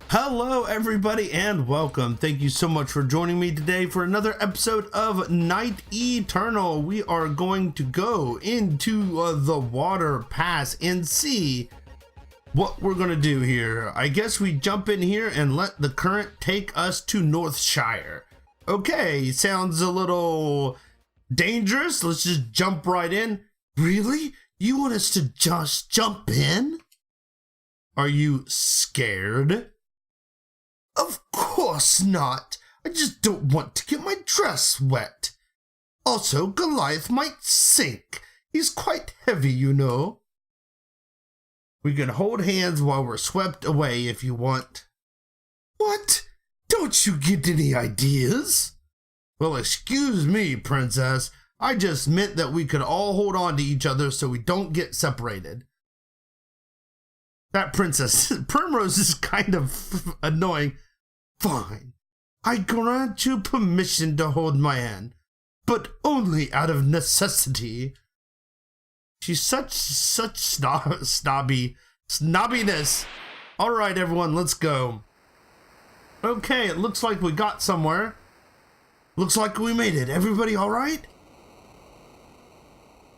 Hello everybody and welcome. Thank you so much for joining me today for another episode of Night Eternal. We are going to go into the water pass and see what we're going to do here. I guess we jump in here and let the current take us to Northshire. Okay, sounds a little dangerous. Let's just jump right in. Really? You want us to just jump in? Are you scared? Of course not. I just don't want to get my dress wet. Also, Goliath might sink. He's quite heavy, you know. We can hold hands while we're swept away if you want. What? Don't you get any ideas? Well, excuse me, princess. I just meant that we could all hold on to each other so we don't get separated. That princess, Primrose, is kind of annoying. Fine, I grant you permission to hold my hand, but only out of necessity. She's such snobbiness. All right, everyone, let's go. Okay, it looks like we got somewhere. Looks like we made it. Everybody all right?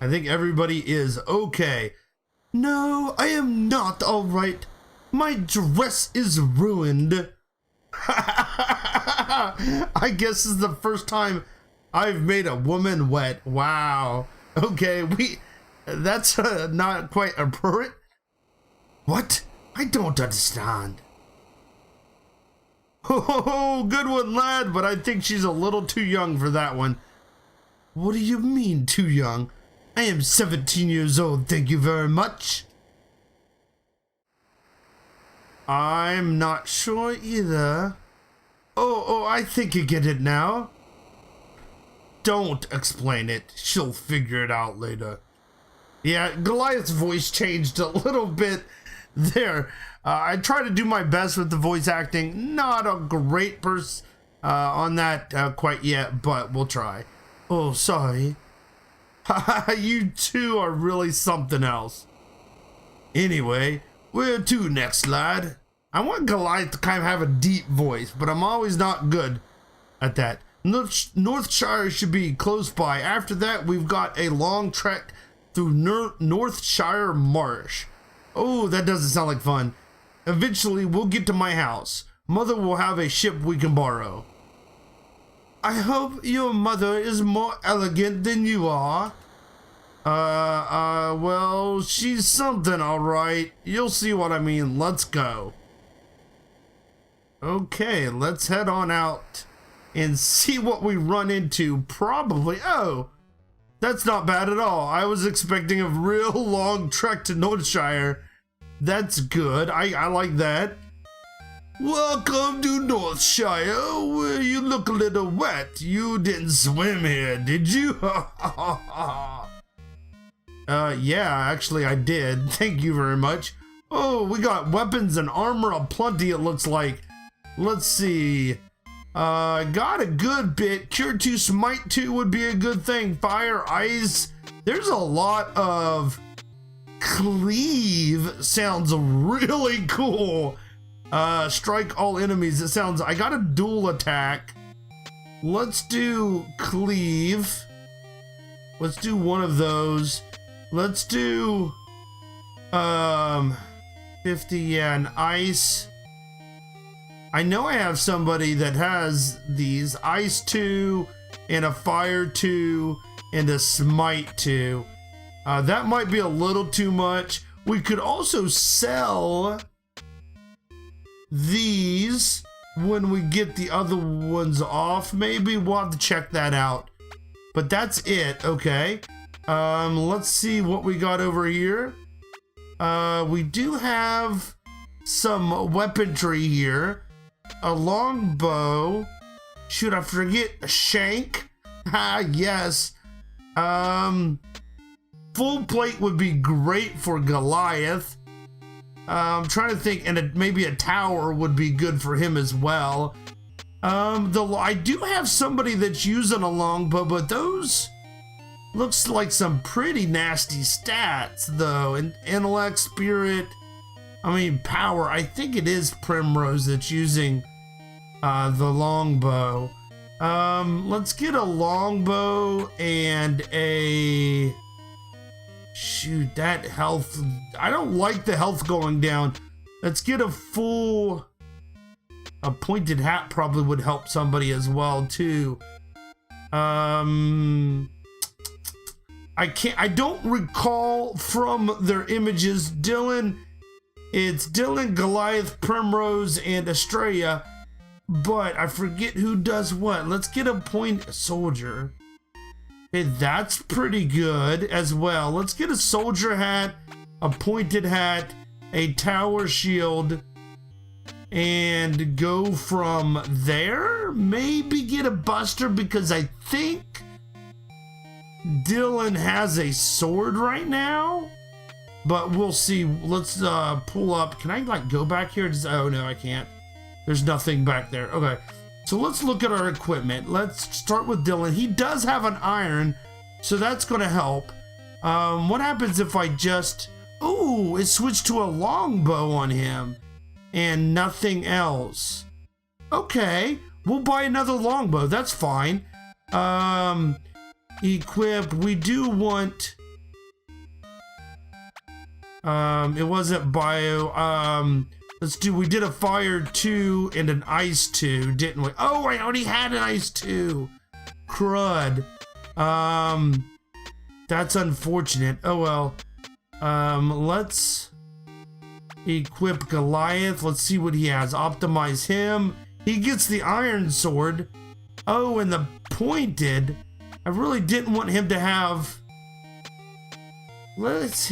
I think everybody is okay. No, I am not all right. My dress is ruined. I guess this is the first time I've made a woman wet. Wow. Okay, that's not quite appropriate. What? I don't understand. Oh, good one, lad, but I think she's a little too young for that one. What do you mean, too young? I am 17 years old, thank you very much. I'm not sure either. Oh, I think you get it now. Don't explain it. She'll figure it out later. Yeah, Goliath's voice changed a little bit there. I try to do my best with the voice acting. Not a great person on that quite yet, but we'll try. Oh, sorry. You two are really something else. Anyway, where to next, lad? I want Goliath to kind of have a deep voice, but I'm always not good at that. Northshire should be close by. After that, we've got a long trek through Northshire Marsh. Oh, that doesn't sound like fun. Eventually, we'll get to my house. Mother will have a ship we can borrow. I hope your mother is more elegant than you are. Well, she's something, all right. You'll see what I mean. Let's go. Okay, let's head on out and see what we run into. Probably, oh, that's not bad at all. I was expecting a real long trek to Northshire. That's good. I like that. Welcome to Northshire, where you look a little wet. You didn't swim here, did you? Yeah, actually I did. Thank you very much. Oh, we got weapons and armor aplenty, it looks like. Let's see. Got a good bit. Cure 2, Smite 2 would be a good thing. Fire, Ice. There's a lot of... Cleave sounds really cool. Strike all enemies. It sounds... I got a dual attack. Let's do Cleave. Let's do one of those. Let's do... 50, yeah, and Ice. I know I have somebody that has these Ice 2 and a Fire 2 and a Smite 2. That might be a little too much. We could also sell these when we get the other ones off. Maybe we'll have to check that out. But that's it, okay. Let's see what we got over here. We do have some weaponry here. A long bow. Shoot, I forget a shank. Ah, yes. Full plate would be great for Goliath. I'm trying to think, and maybe a tower would be good for him as well. I do have somebody that's using a longbow, but those looks like some pretty nasty stats though. And intellect, spirit, power. I think it is Primrose that's using the longbow. Let's get a longbow and a... Shoot, that health... I don't like the health going down. Let's get a full... A pointed hat probably would help somebody as well, too. I don't recall from their images. It's Dylan, Goliath, Primrose, and Astraea. But I forget who does what. Let's get a soldier. Okay, that's pretty good as well. Let's get a soldier hat, a pointed hat, a tower shield, and go from there. Maybe get a buster because I think Dylan has a sword right now. But we'll see. Let's pull up. Can I like go back here? Oh no, I can't. There's nothing back there. Okay, so let's look at our equipment. Let's start with Dylan. He does have an iron, so that's going to help. What happens if I just... Oh, it switched to a longbow on him and nothing else. Okay, we'll buy another longbow. That's fine. Equip. We do want... it wasn't bio. We did a fire 2 and an ice 2, didn't we? Oh, I already had an ice 2. Crud. That's unfortunate. Oh well. Let's equip Goliath. Let's see what he has. Optimize him. He gets the iron sword. Oh, and the pointed. I really didn't want him to have... Let's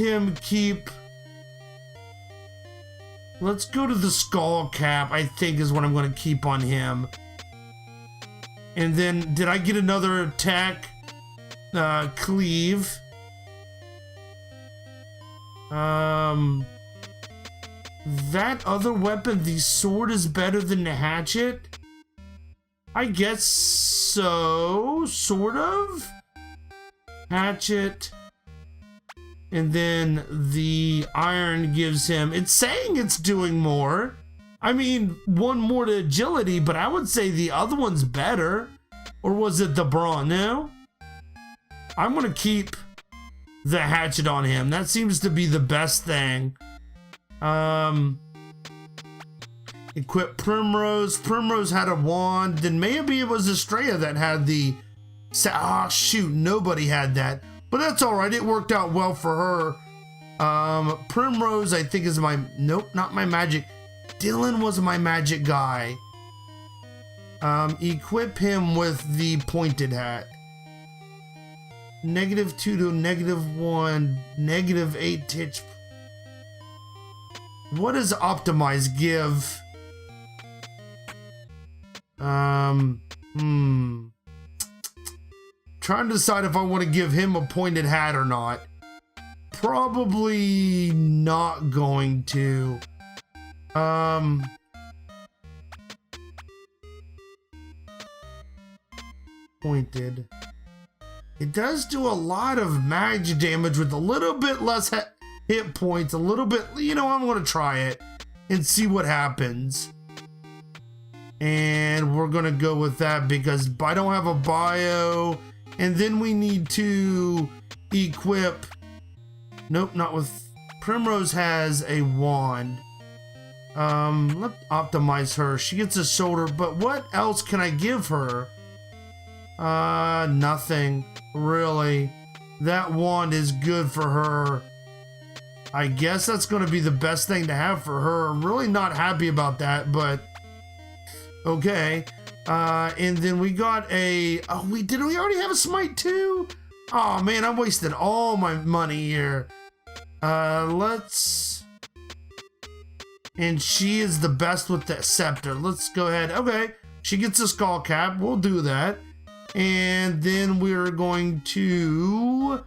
go to the skull cap, I think is what I'm going to keep on him. And then, did I get another attack? Cleave. That other weapon, the sword, is better than the hatchet? I guess so, sort of. Hatchet. And then the iron gives him... It's saying it's doing more. I mean, one more to agility, but I would say the other one's better. Or was it the brawn? No? I'm going to keep the hatchet on him. That seems to be the best thing. Equip Primrose. Primrose had a wand. Then maybe it was Astraea that had the... Ah, shoot. Nobody had that. But that's alright, it worked out well for her. Primrose, I think, is my... Nope, not my magic. Dylan was my magic guy. Equip him with the pointed hat. -2 to -1, -8 titch. What does optimize give? Trying to decide if I want to give him a pointed hat or not. Probably not going to. Pointed. It does do a lot of magic damage with a little bit less hit points. A little bit, you know, I'm going to try it and see what happens. And we're going to go with that because I don't have a bio. And then we need to equip... Nope, not with... Primrose has a wand. Let's optimize her. She gets a shoulder, but what else can I give her? Nothing. Really. That wand is good for her. I guess that's going to be the best thing to have for her. I'm really not happy about that, but... Okay. And then we got a... Oh, we already have a smite too? Oh man, I wasted all my money here. Let's... And she is the best with the scepter. Let's go ahead. Okay, she gets a skull cap. We'll do that. And then we're going to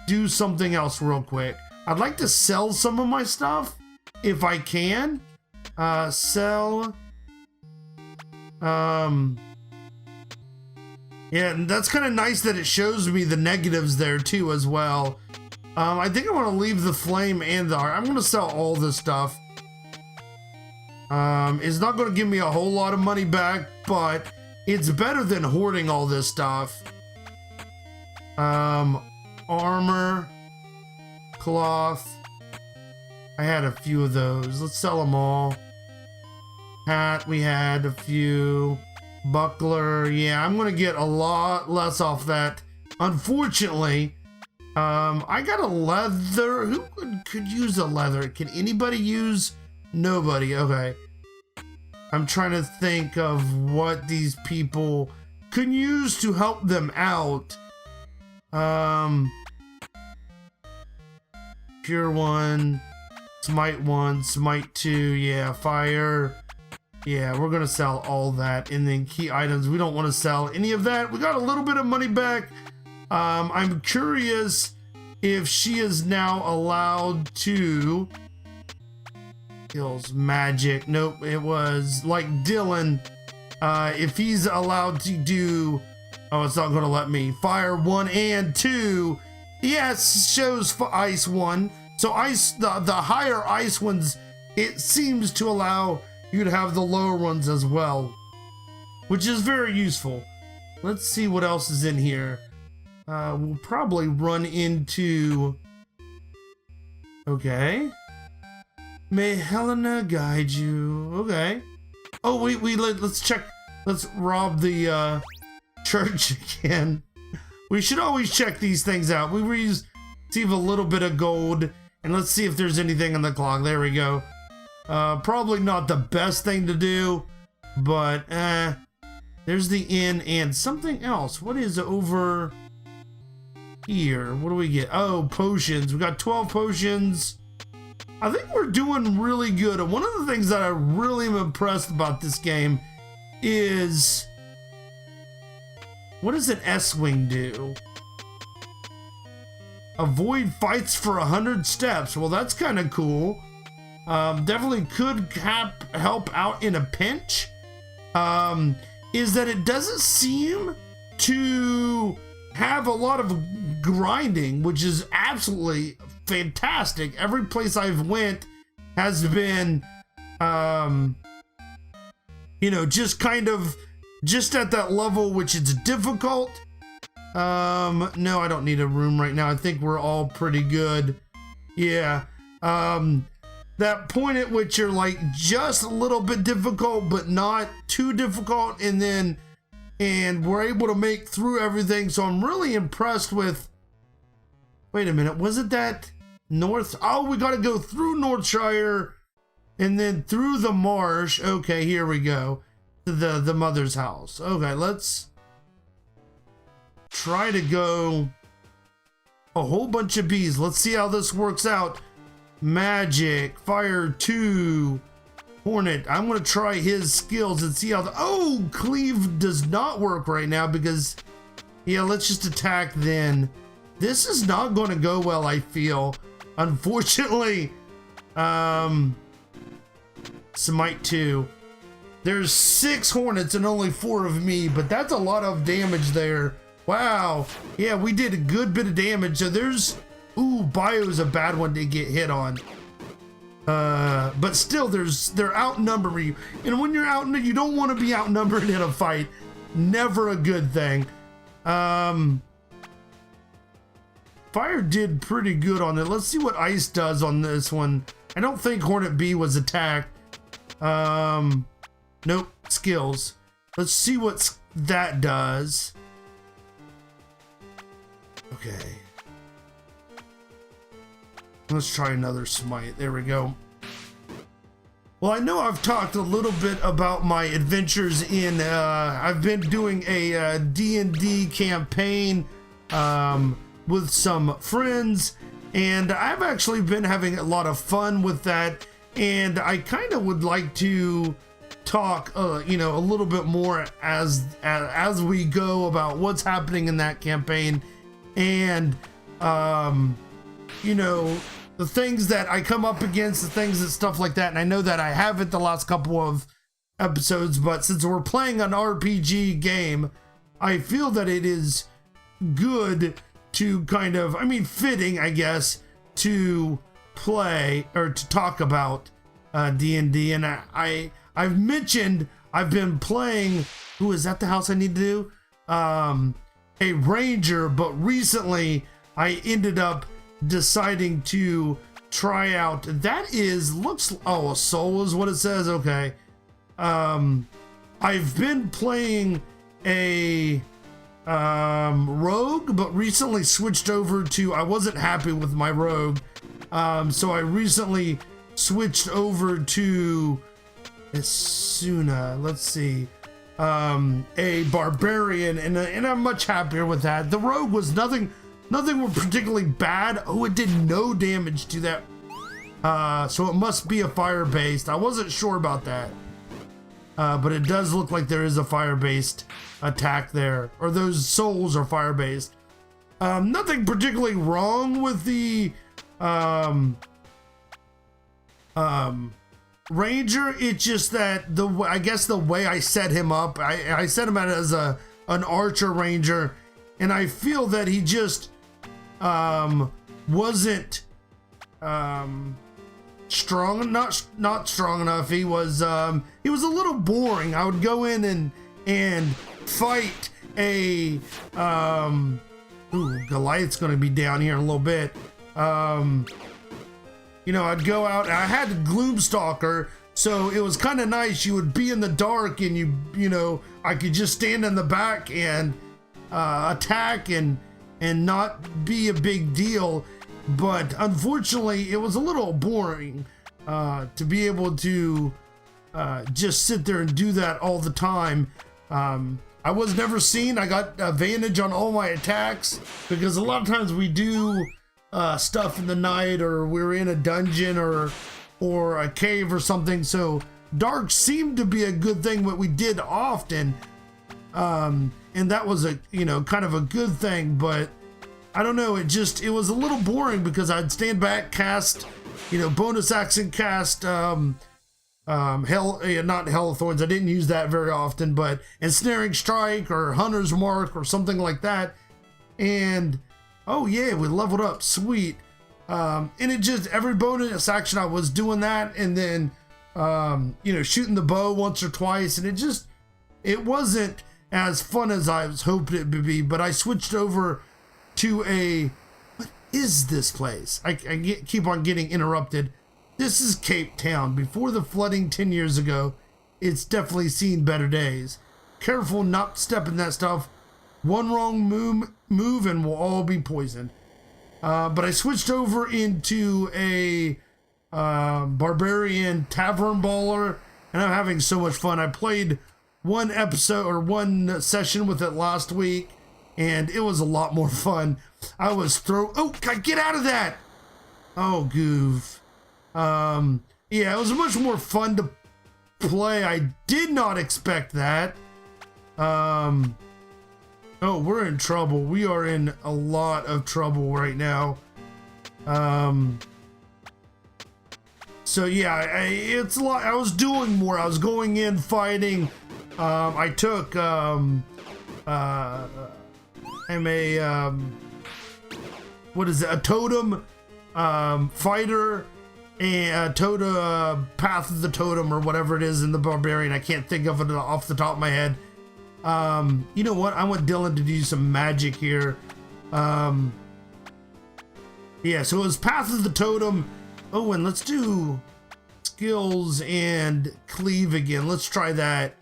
do something else real quick. I'd like to sell some of my stuff if I can. Sell... Yeah, and that's kind of nice that it shows me the negatives there too as well. I think I want to leave the flame and the art. I'm going to sell all this stuff It's not going to give me a whole lot of money back, but it's better than hoarding all this stuff. Armor, cloth. I had a few of those. Let's sell them all. Hat, we had a few. Buckler, yeah, I'm gonna get a lot less off that. Unfortunately, I got a leather. Who could use a leather? Can anybody use? Nobody. Okay. I'm trying to think of what these people could use to help them out. Pure 1, Smite 2, yeah, fire. Yeah, we're gonna sell all that, and then key items. We don't want to sell any of that. We got a little bit of money back. I'm curious if she is now allowed to skills magic. Nope, it was like Dylan. If he's allowed to do, oh, it's not gonna let me. Fire 1 and 2. Yes, shows for ice 1. So ice, the higher ice ones, it seems to allow you to have the lower ones as well, which is very useful. Let's see what else is in here. We'll probably run into, okay. May Helena guide you. Okay. Oh, let's check. Let's rob the church again. We should always check these things out. We receive a little bit of gold, and let's see if there's anything on the clock. There we go. Probably not the best thing to do, but there's the inn and something else. What is over here? What do we get? Oh, potions. We got 12 potions. I think we're doing really good. And one of the things that I really am impressed about this game is, what does an S-Wing do? Avoid fights for 100 steps. Well, that's kind of cool. Definitely could help out in a pinch. Is that it doesn't seem to have a lot of grinding, which is absolutely fantastic. Every place I've went has been, you know, just kind of just at that level, which is difficult. No, I don't need a room right now. I think we're all pretty good. Yeah. That point at which you're like just a little bit difficult, but not too difficult, and we're able to make through everything. So I'm really impressed with, wait a minute, wasn't that North? Oh, we got to go through Northshire and then through the marsh. Okay, here we go. The mother's house. Okay, let's try to go a whole bunch of bees. Let's see how this works out. Magic, fire 2, Hornet. I'm gonna try his skills and see how oh, cleave does not work right now because, yeah, let's just attack then. This is not gonna go well, I feel. Unfortunately, Smite 2. There's 6 Hornets and only 4 of me, but that's a lot of damage there. Wow. Yeah, we did a good bit of damage. So there's, ooh, Bio's a bad one to get hit on. But still, they're outnumbering you. And when you're outnumbered, you don't want to be outnumbered in a fight. Never a good thing. Fire did pretty good on it. Let's see what ice does on this one. I don't think Hornet B was attacked. Nope, skills. Let's see what that does. Okay. Let's try another smite. There we go. Well, I know I've talked a little bit about my adventures in, I've been doing a D&D campaign with some friends, and I've actually been having a lot of fun with that, and I kind of would like to talk, you know, a little bit more as we go about what's happening in that campaign, and, you know, the things that I come up against, the things and stuff like that. And I know that I haven't the last couple of episodes, but since we're playing an RPG game, I feel that it is good to kind of, I mean, fitting, I guess, to play or to talk about D&D, and I've mentioned I've been playing. Ooh, is that the house I need to do? A ranger, but recently I ended up deciding to try out. That is a soul is what it says. Okay. I've been playing a rogue, but recently switched over to. I wasn't happy with my rogue, so I recently switched over to Asuna. Let's see. A barbarian, and I'm much happier with that. The rogue was nothing were particularly bad. Oh, it did no damage to that. So it must be a fire-based. I wasn't sure about that. But it does look like there is a fire-based attack there, or those souls are fire-based. Nothing particularly wrong with the ranger. It's just that I guess the way I set him up, I set him out as an archer ranger, and I feel that he just wasn't strong, not strong enough. He was a little boring. I would go in and fight a Goliath's gonna be down here in a little bit. You know, I'd go out. I had Gloomstalker, so it was kind of nice. You would be in the dark, and you know, I could just stand in the back and attack and not be a big deal. But unfortunately, it was a little boring to be able to just sit there and do that all the time. I was never seen. I got advantage on all my attacks because a lot of times we do stuff in the night, or we're in a dungeon or a cave or something. So dark seemed to be a good thing, what we did often. And that was kind of a good thing, but I don't know, it was a little boring because I'd stand back, cast, bonus action cast, not Hell of Thorns. I didn't use that very often, but Ensnaring Strike or Hunter's Mark or something like that. And oh yeah, we leveled up, sweet. And it just, every bonus action I was doing that, and then, shooting the bow once or twice, and it wasn't as fun as I was hoping it would be, but I switched over to what is this place? I keep on getting interrupted. This is Cape Town. Before the flooding 10 years ago, it's definitely seen better days. Careful not stepping that stuff. One wrong move and we'll all be poisoned. But I switched over into a barbarian tavern baller, and I'm having so much fun. I played one episode or one session with it last week, and it was a lot more fun. I was get out of that! Oh, goof. Yeah, it was much more fun to play. I did not expect that. Oh, we're in trouble. We are in a lot of trouble right now. So yeah, it's a lot. I was doing more. I was going in, fighting. I took, I'm a, what is it? A totem, fighter, and path of the totem, or whatever it is in the barbarian. I can't think of it off the top of my head. You know what? I want Dylan to do some magic here. Yeah, so it was Path of the Totem. Oh, and let's do skills and cleave again. Let's try that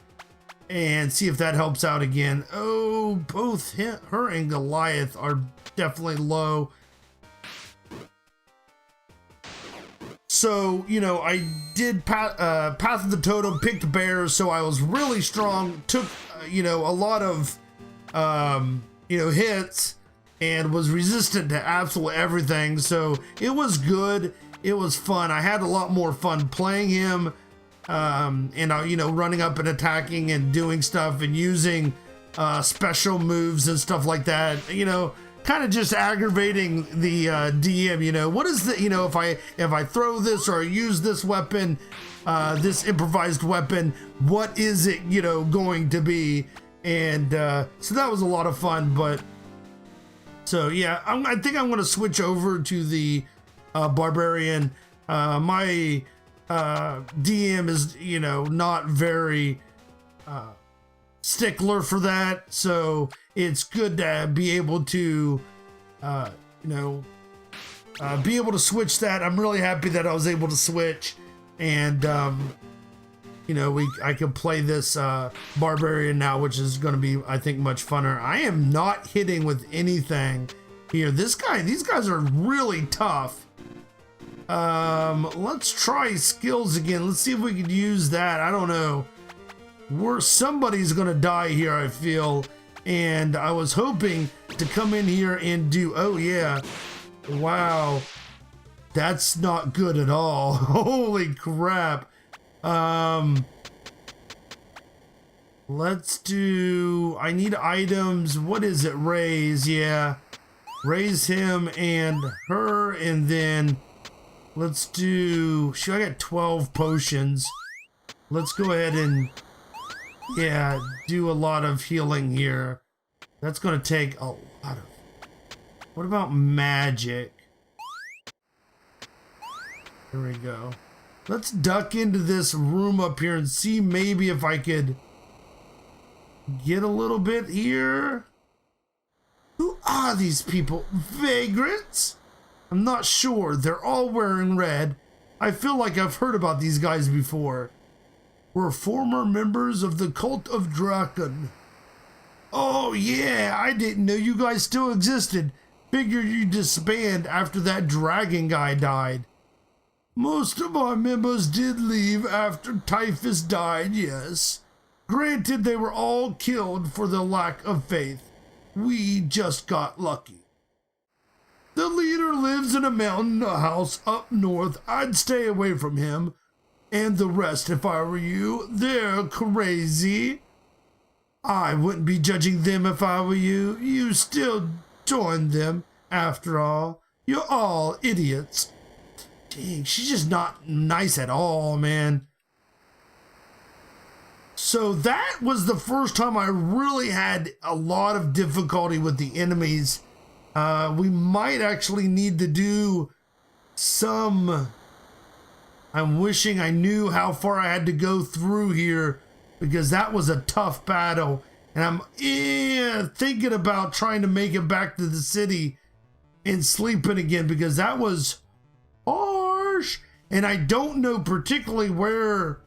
and see if that helps out again. Oh, both her and Goliath are definitely low. So, I did Path of the Totem, picked bears, so I was really strong, took, a lot of, hits, and was resistant to absolutely everything. So it was good. It was fun. I had a lot more fun playing him, and, running up and attacking and doing stuff and using special moves and stuff like that, kind of just aggravating the DM. What is the, if I throw this or use this weapon, this improvised weapon, what is it going to be? And so that was a lot of fun. But so yeah, I think I'm going to switch over to the barbarian. My DM is, you know, not very stickler for that, so it's good to be able to, you know, be able to switch that. I'm really happy that I was able to switch, and you know, I can play this barbarian now, which is going to be, I think, much funner. I am not hitting with anything here. These guys are really tough. Let's try skills again. Let's see if we could use that. I don't know. Somebody's gonna die here, I feel. And I was hoping to come in here and do, oh yeah. Wow. That's not good at all. Holy crap. Let's do, I need items. What is it? Raise, yeah. Raise him and her, and then let's do, I got 12 potions. Let's go ahead and, yeah, do a lot of healing here. That's going to take a lot of, what about magic? Here we go. Let's duck into this room up here and see maybe if I could get a little bit here. Who are these people? Vagrants? I'm not sure. They're all wearing red. I feel like I've heard about these guys before. We're former members of the Cult of Draken. Oh yeah, I didn't know you guys still existed. Figured you disband after that dragon guy died. Most of our members did leave after Typhus died, yes. Granted, they were all killed for their lack of faith. We just got lucky. The leader lives in a mountain house up north. I'd stay away from him. And the rest, if I were you. They're crazy. I wouldn't be judging them if I were you. You still joined them, after all. You're all idiots. Dang, she's just not nice at all, man. So that was the first time I really had a lot of difficulty with the enemies. We might actually need to do some... I'm wishing I knew how far I had to go through here, because that was a tough battle. And I'm thinking about trying to make it back to the city and sleeping again, because that was harsh. And I don't know particularly where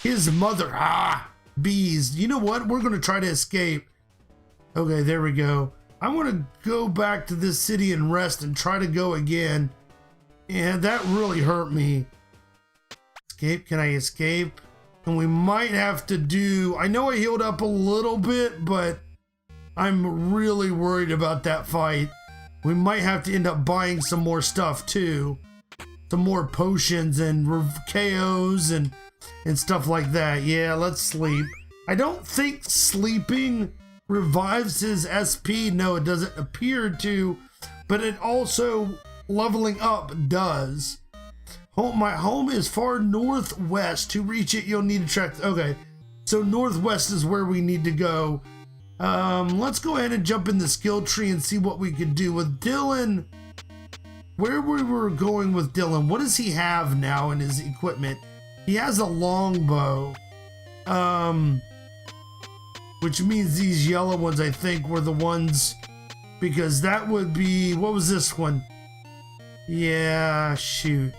his mother, bees. You know what? We're going to try to escape. Okay, there we go. I want to go back to this city and rest and try to go again. And that really hurt me. Escape, can I escape? And we might have to do, I know I healed up a little bit, but I'm really worried about that fight. We might have to end up buying some more stuff too. Some more potions and KOs and stuff like that. Yeah, let's sleep. I don't think sleeping revives his SP. No, it doesn't appear to, but it also leveling up does. My home is far northwest. To reach it, you'll need to track. Okay, so northwest is where we need to go. Let's go ahead and jump in the skill tree and see what we could do with Dylan. Where we were going with Dylan, what does he have now in his equipment? He has a longbow, which means these yellow ones, I think, were the ones, because that would be, what was this one? Yeah, shoot.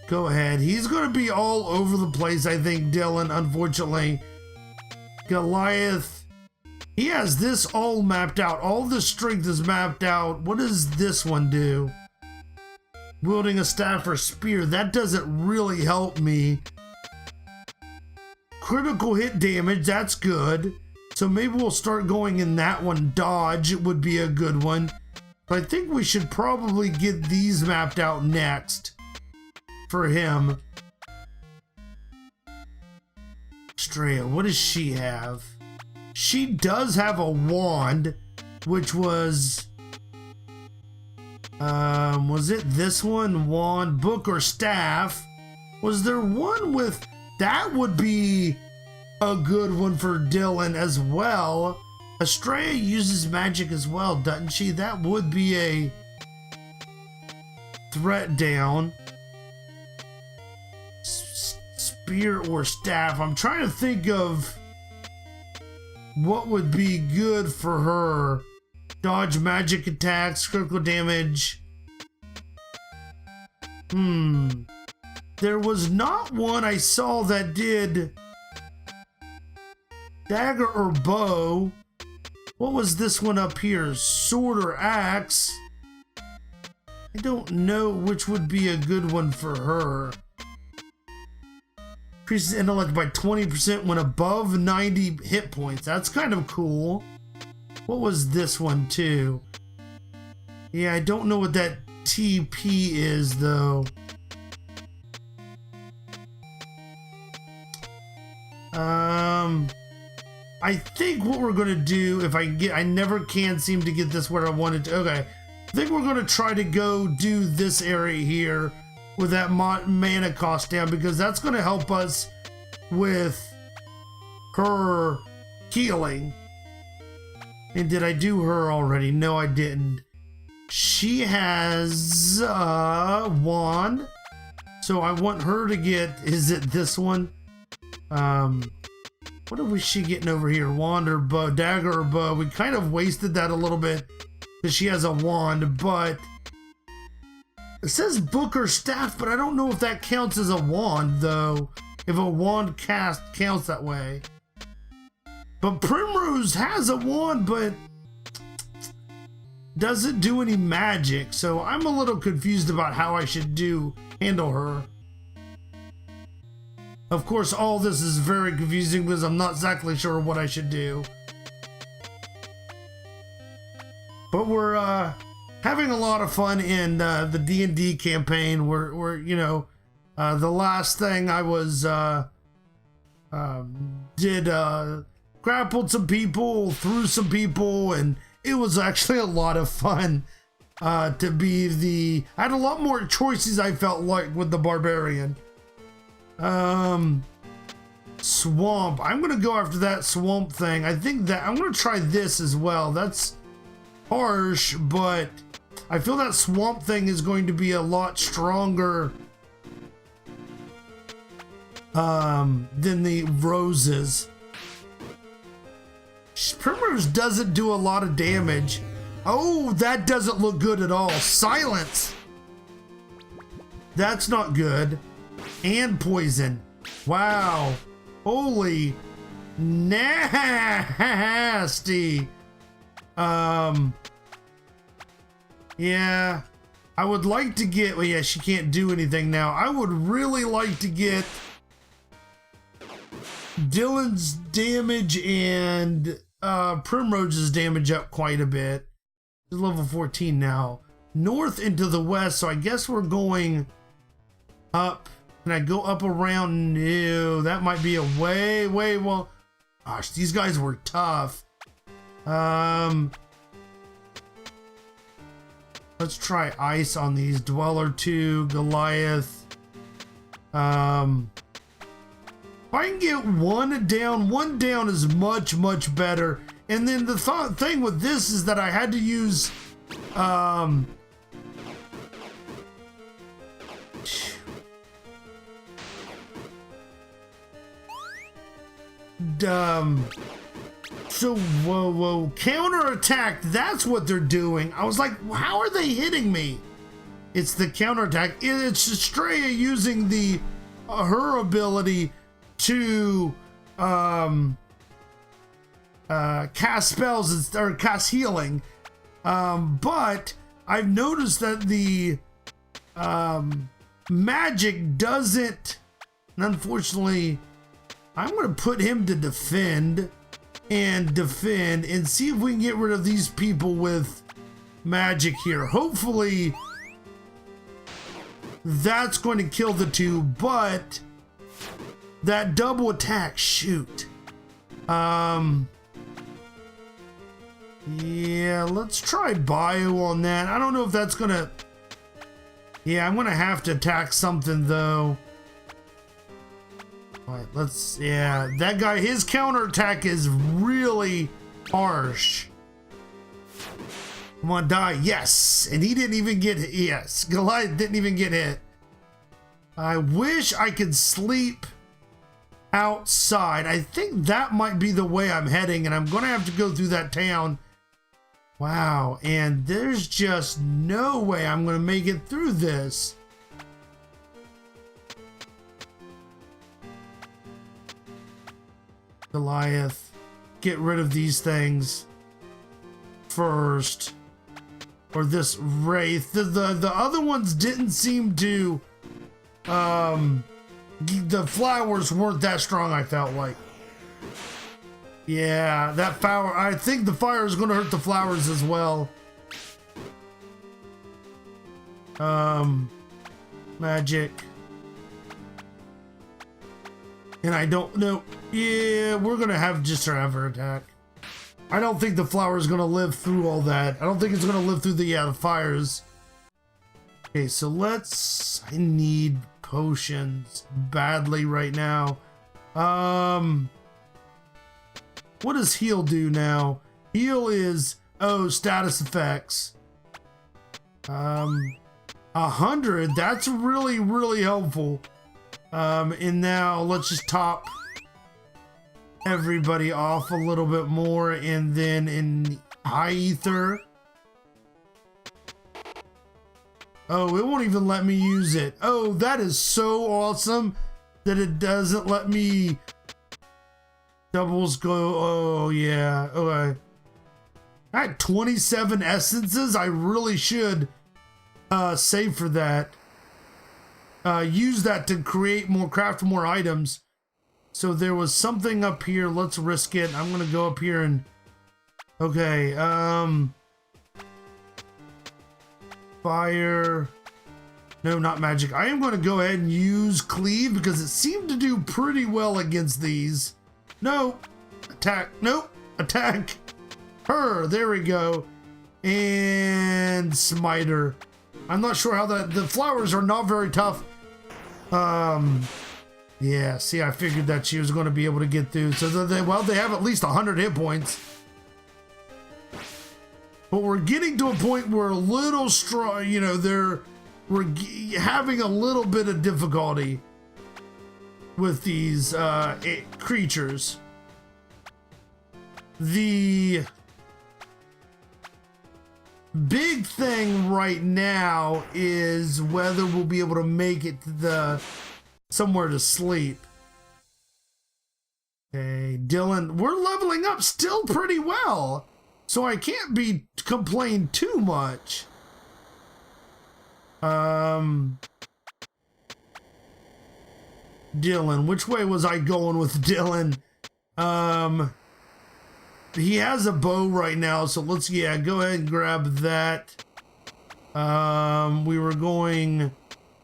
Go ahead. He's going to be all over the place, I think, Dylan, unfortunately. Goliath, he has this all mapped out. All the strength is mapped out. What does this one do? Wielding a staff or spear. That doesn't really help me. Critical hit damage, that's good. So maybe we'll start going in that one. Dodge would be a good one. But I think we should probably get these mapped out next for him. Astraea, what does she have? She does have a wand, which was it this one? Wand, book, or staff? Was there one with, that would be a good one for Dylan as well. Astraea uses magic as well, doesn't she? That would be a threat down. spear or staff. I'm trying to think of what would be good for her. Dodge magic attacks, critical damage. There was not one I saw that did dagger or bow. What was this one up here? Sword or axe? I don't know which would be a good one for her. Increases intellect by 20% when above 90 hit points. That's kind of cool. What was this one too? Yeah, I don't know what that TP is though. I think what we're gonna do, if I never can seem to get this where I wanted to. Okay, I think we're gonna try to go do this area here with that mana cost down, because that's gonna help us with her healing. And did I do her already? No, I didn't. She has a wand, so I want her to get, is it this one? What was she getting over here? Wand or bow? Dagger or bow? We kind of wasted that a little bit because she has a wand, but it says book or staff, but I don't know if that counts as a wand though. If a wand cast counts that way. But Primrose has a wand, but doesn't do any magic, so I'm a little confused about how I should handle her. Of course, all this is very confusing because I'm not exactly sure what I should do. But we're having a lot of fun in the D&D campaign. We're you know, the last thing I was grappled some people, threw some people, and it was actually a lot of fun to be I had a lot more choices, I felt like, with the barbarian. Swamp. I'm gonna go after that swamp thing. I think that I'm gonna try this as well. That's harsh, but I feel that swamp thing is going to be a lot stronger than the roses. Primrose doesn't do a lot of damage. Oh, that doesn't look good at all. Silence. That's not good. And poison. Wow. Holy nasty. Yeah. I would like to get, well, yeah, she can't do anything now. I would really like to get Dylan's damage and Primrose's damage up quite a bit. She's level 14 now. North into the west, so I guess we're going up. Can I go up around? No, that might be a way, well. Gosh, these guys were tough. Let's try ice on these. Dweller 2, Goliath. If I can get one down is much better. And then the thing with this is that I had to use so whoa, counterattack, that's what they're doing. I was like, how are they hitting me? It's the counterattack. It's Astraea using the her ability to cast spells or cast healing, but I've noticed that the magic doesn't, and unfortunately I'm gonna put him to defend and see if we can get rid of these people with magic here. Hopefully that's going to kill the two, but that double attack, shoot. Yeah, let's try bio on that. I don't know if that's gonna, yeah, I'm gonna have to attack something though. All right, let's, yeah, that guy, his counterattack is really harsh. Come on, die. Yes, and he didn't even get hit. Yes, Goliath didn't even get hit. I wish I could sleep outside. I think that might be the way I'm heading, and I'm gonna have to go through that town. Wow, and there's just no way I'm gonna make it through this. Goliath, get rid of these things first. Or this wraith. The other ones didn't seem to the flowers weren't that strong, I felt like. Yeah, that fire, I think the fire is gonna hurt the flowers as well. Magic. And I don't know. Yeah, we're gonna have just her attack. I don't think the flower is gonna live through all that. I don't think it's gonna live through the fires. Okay, so I need potions badly right now. What does heal do now? Heal is, status effects. 100, that's really, really helpful. And now let's just top everybody off a little bit more, and then in high ether. Oh, it won't even let me use it. Oh, that is so awesome that it doesn't let me doubles go. Oh yeah, okay. I had 27 essences. I really should save for that. Use that to craft more items. So there was something up here. Let's risk it. I'm gonna go up here and okay. Fire. No, not magic. I am going to go ahead and use cleave because it seemed to do pretty well against these. No. Attack. Nope. Attack. Her. There we go. And smiter. I'm not sure how the flowers are not very tough. Yeah, see, I figured that she was going to be able to get through. So they have at least 100 hit points. But we're getting to a point where a little strong, you know, we're having a little bit of difficulty with these creatures. The big thing right now is whether we'll be able to make it to somewhere to sleep. Okay, Dylan, we're leveling up still pretty well. So I can't complain too much. Dylan, which way was I going with Dylan? He has a bow right now, so let's go ahead and grab that. We were going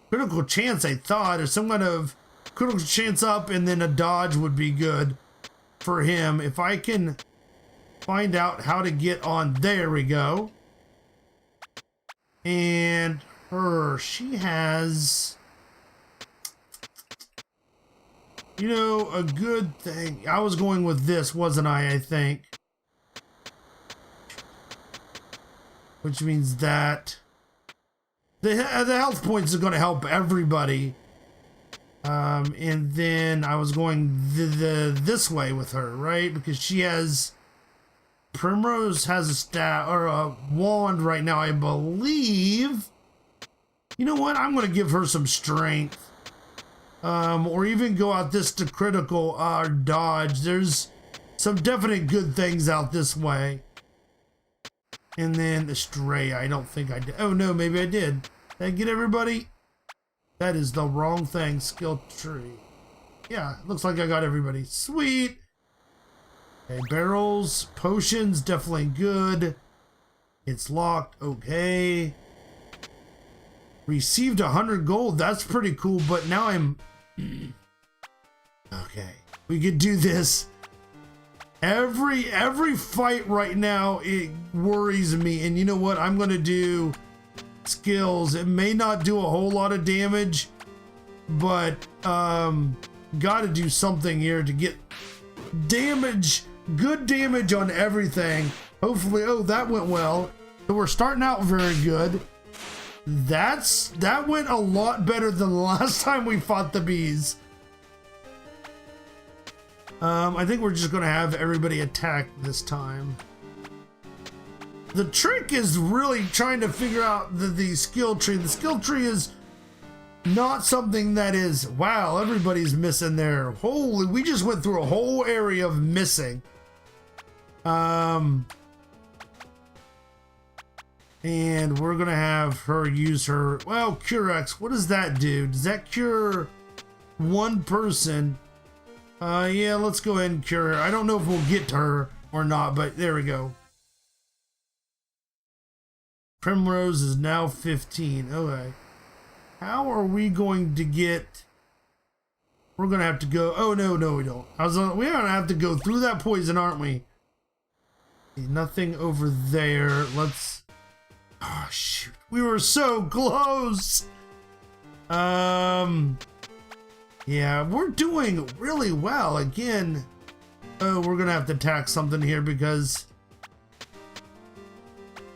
critical chance, I thought, or some kind of critical chance up, and then a dodge would be good for him. If I can find out how to get on. There we go. And she has, you know, a good thing. I was going with this, wasn't I think. Which means that the health points are going to help everybody. And then I was going this way with her, right? Because she has... Primrose has a staff or a wand right now, I believe. You know what? I'm going to give her some strength. Or even go out this to critical or dodge. There's some definite good things out this way. And then Astraea, I don't think I did. Oh no, maybe I did. Did I get everybody? That is the wrong thing. Skill tree. Yeah, looks like I got everybody. Sweet. Okay, barrels, potions, definitely good. It's locked, okay. Received 100 gold, that's pretty cool, but now I'm... Okay, we could do this. Every fight right now, it worries me, and you know what? I'm gonna do skills. It may not do a whole lot of damage, but gotta do something here to get damage. Good damage on everything. Hopefully, that went well. So we're starting out very good. That went a lot better than the last time we fought the bees. I think we're just gonna have everybody attack this time. The trick is really trying to figure out the skill tree. The skill tree is not something that is, wow, everybody's missing there. Holy, we just went through a whole area of missing. And we're gonna have her use her, well, Cure X. What does that do? Does that cure one person? Yeah, let's go ahead and cure her. I don't know if we'll get to her or not, but there we go. Primrose is now 15. Okay. How are we going to get... We're going to have to go... Oh, no, we don't. We're going to have to go through that poison, aren't we? Nothing over there. Let's... Oh, shoot. We were so close. Yeah, we're doing really well. Again, oh, we're going to have to attack something here because...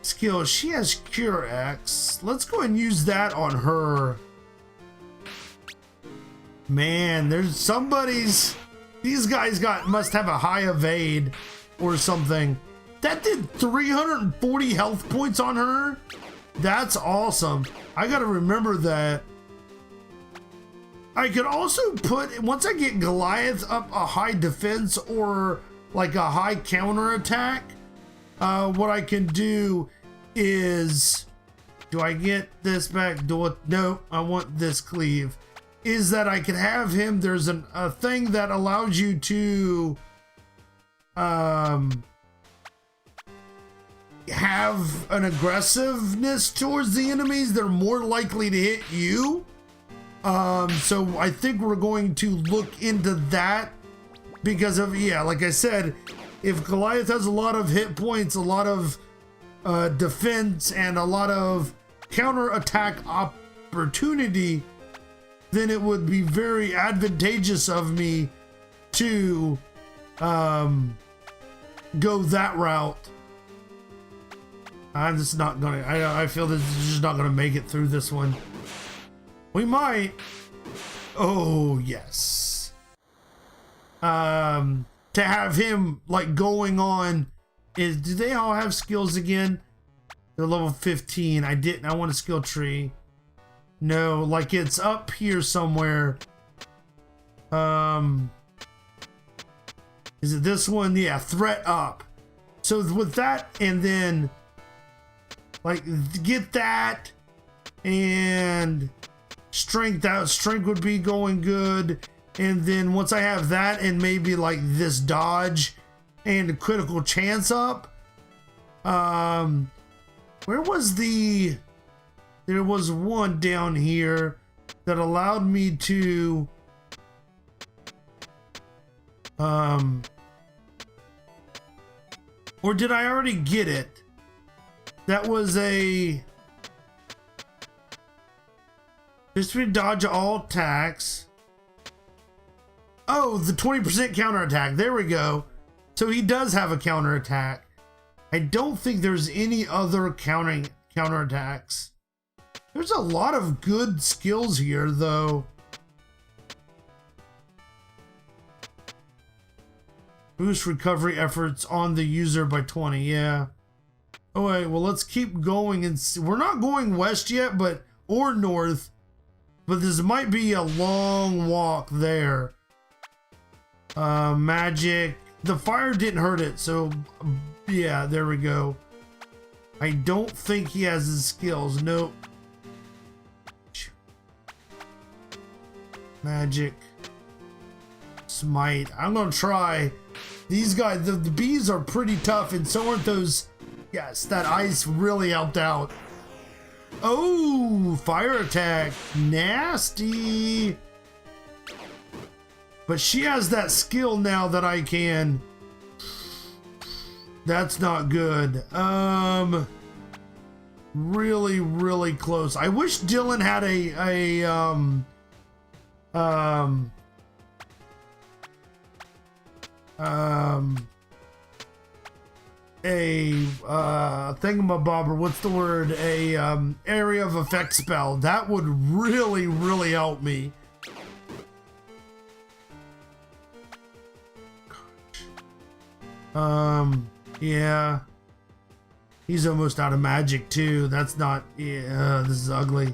Skill, she has Cure X. Let's go and use that on her. Man, there's somebody's... These guys must have a high evade or something. That did 340 health points on her. That's awesome. I gotta remember that. I could also put, once I get Goliath up a high defense or like a high counter attack, what I can do is, do I get this back? No, I want this cleave. Is that I can have him, there's a thing that allows you to have an aggressiveness towards the enemies. They're more likely to hit you. So I think we're going to look into that because of, yeah, like I said, if Goliath has a lot of hit points, a lot of defense, and a lot of counter attack opportunity, then it would be very advantageous of me to go that route. I'm just not gonna, I feel this is just not gonna make it through this one. We might. Oh, yes. To have him like going on is, do they all have skills again? They're level 15. I want a skill tree. No, like it's up here somewhere. Is it this one? Yeah, threat up. So with that, and then like get that and strength out. Strength would be going good. And then once I have that and maybe like this dodge and a critical chance up, where was there was one down here that allowed me to or did I already get it? That was a history dodge all attacks. Oh, the 20% counterattack. There we go. So he does have a counterattack. I don't think there's any other counterattacks. There's a lot of good skills here, though. Boost recovery efforts on the user by 20. Yeah. Oh, wait. Well, let's keep going and see. We're not going west yet, but or north. But this might be a long walk there. Magic. The fire didn't hurt it, so yeah, there we go. I don't think he has his skills. Nope. Magic. Smite. I'm gonna try. These guys, the bees are pretty tough, and so aren't those. Yes, that ice really helped out. Oh, fire attack. Nasty. But she has that skill now that I can. That's not good. Really, really close. I wish Dylan had a thingamabobber, what's the word? A area of effect spell. That would really, really help me. Yeah. He's almost out of magic too. That's not, yeah, this is ugly.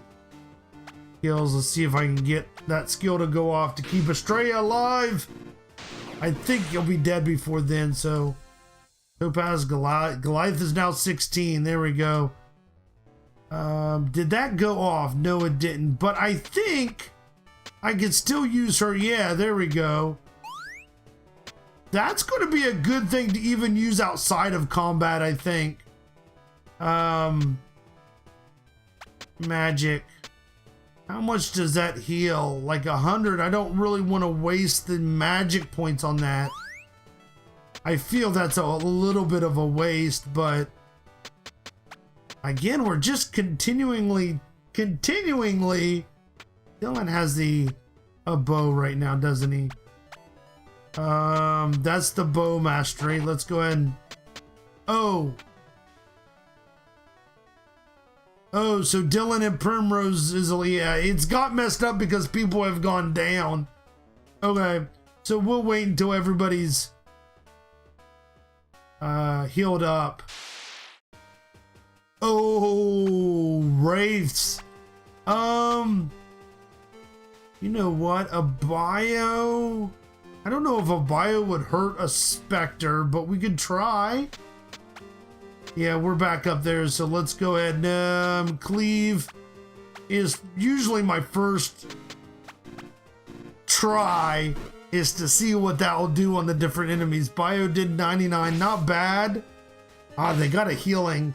Skills, let's see if I can get that skill to go off to keep Astraea alive. I think he'll be dead before then, so. Topaz, Goliath is now 16, there we go. Did that go off? No, it didn't, but I think I can still use her. Yeah, there we go. That's going to be a good thing to even use outside of combat, I think. Magic. How much does that heal? Like 100. I don't really want to waste the magic points on that. I feel that's a little bit of a waste, but again, we're just continuingly. Dylan has a bow right now, doesn't he? That's the bow mastery. Let's go ahead and, oh, so Dylan and Primrose is, yeah, it's got messed up because people have gone down. Okay, so we'll wait until everybody's healed up. Oh, wraiths. You know what? A bio. I don't know if a bio would hurt a specter, but we could try. Yeah, we're back up there, so let's go ahead and cleave is usually my first try is to see what that will do on the different enemies. Bio did 99, not bad. Ah, they got a healing.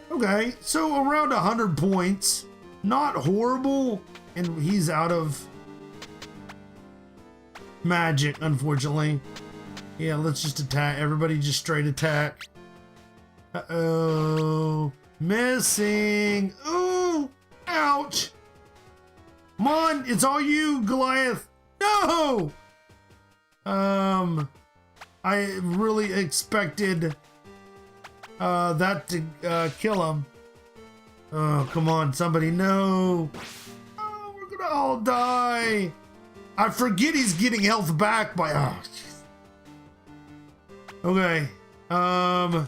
Okay, so around 100 points. Not horrible, and he's out of magic, unfortunately. Yeah, let's just attack. Everybody just straight attack. Uh-oh. Missing. Ooh, ouch. Come on, it's all you, Goliath. No! I really expected that to kill him. Oh, come on, somebody, no. Oh, we're gonna all die. I forget he's getting health back by, oh, geez. Okay, to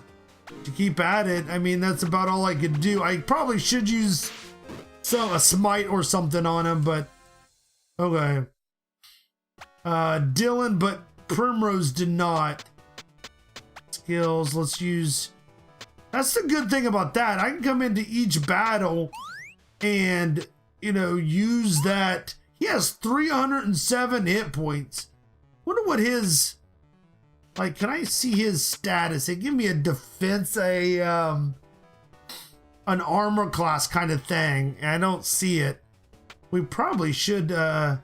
keep at it, I mean, that's about all I could do. I probably should use a smite or something on him, but okay. Dylan, but Primrose did not. Skills, let's use. That's the good thing about that. I can come into each battle and, you know, use that. He has 307 hit points. Wonder what his, like, can I see his status? They give me a defense, an armor class kind of thing. I don't see it. We probably should, I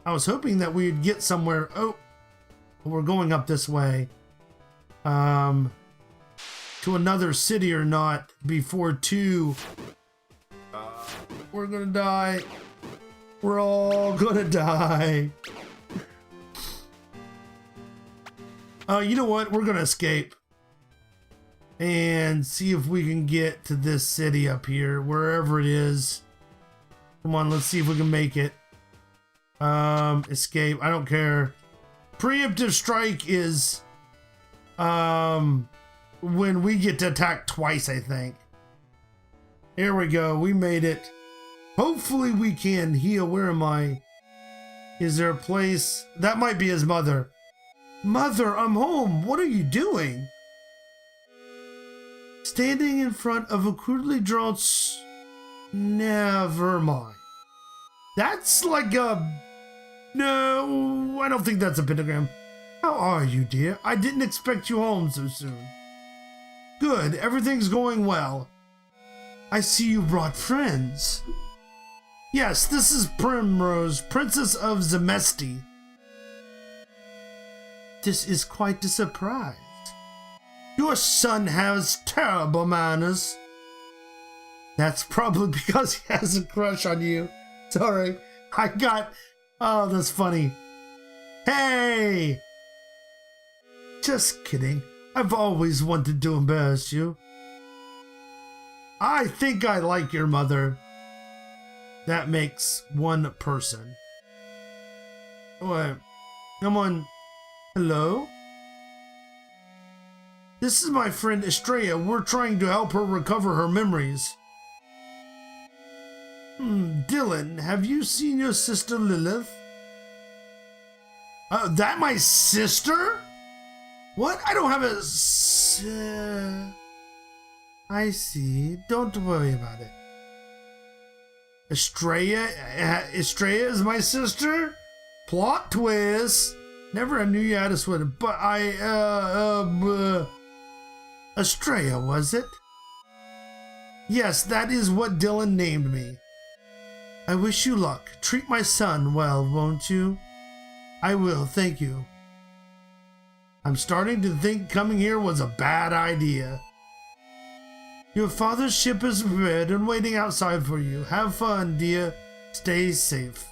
was hoping that we'd get somewhere. Oh, we're going up this way. To another city or not before 2. We're gonna die. We're all gonna die. You know what? We're gonna escape and see if we can get to this city up here, wherever it is. Come on, let's see if we can make it. Escape. I don't care. Preemptive strike is when we get to attack twice, I think. Here we go. We made it. Hopefully we can heal. Where am I? Is there a place? That might be his mother. Mother, I'm home. What are you doing? Standing in front of a crudely drawn never mind. That's like a... No, I don't think that's a pentagram. How are you, dear? I didn't expect you home so soon. Good, everything's going well. I see you brought friends. Yes, this is Primrose, Princess of Zemesti. This is quite a surprise. Your son has terrible manners. That's probably because he has a crush on you. Sorry, I got... Oh, that's funny. Hey! Just kidding. I've always wanted to embarrass you. I think I like your mother. That makes one person. What? Come on. Hello? This is my friend Astraea. We're trying to help her recover her memories. Dylan, have you seen your sister Lilith? That my sister? What? I don't have a I see. Don't worry about it. Astraea is my sister? Plot twist. Never knew you had a sweater, but Astraea, was it? Yes, that is what Dylan named me. I wish you luck. Treat my son well, won't you? I will, thank you. I'm starting to think coming here was a bad idea. Your father's ship is prepared and waiting outside for you. Have fun, dear. Stay safe.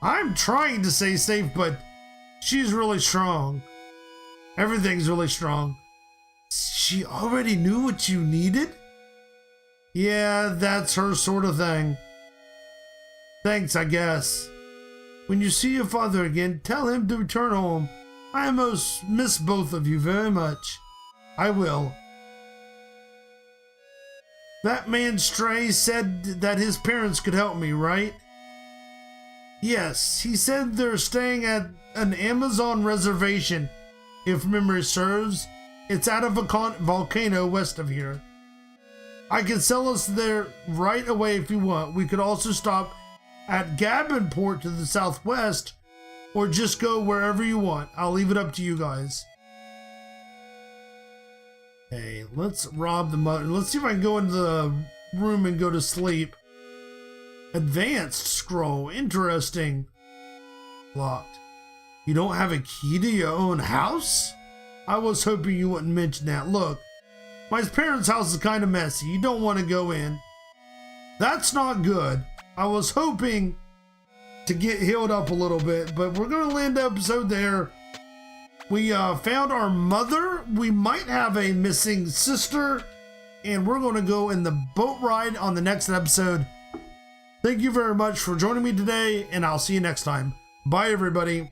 I'm trying to stay safe, but she's really strong. Everything's really strong. She already knew what you needed? Yeah, that's her sort of thing. Thanks, I guess. When you see your father again, tell him to return home. I most miss both of you very much. I will. That man Stray said that his parents could help me, right? Yes, he said they're staying at an Amazon reservation, if memory serves. It's at a volcano west of here. I can sell us there right away if you want. We could also stop at Gabonport to the southwest, or just go wherever you want. I'll leave it up to you guys. Hey, let's rob the mother. Let's see if I can go into the room and go to sleep. Advanced scroll. Interesting. Locked. You don't have a key to your own house? I was hoping you wouldn't mention that. Look, my parents' house is kind of messy. You don't want to go in. That's not good. I was hoping to get healed up a little bit, but we're going to land the episode there. We found our mother. We might have a missing sister, and we're going to go in the boat ride on the next episode. Thank you very much for joining me today, and I'll see you next time. Bye, everybody.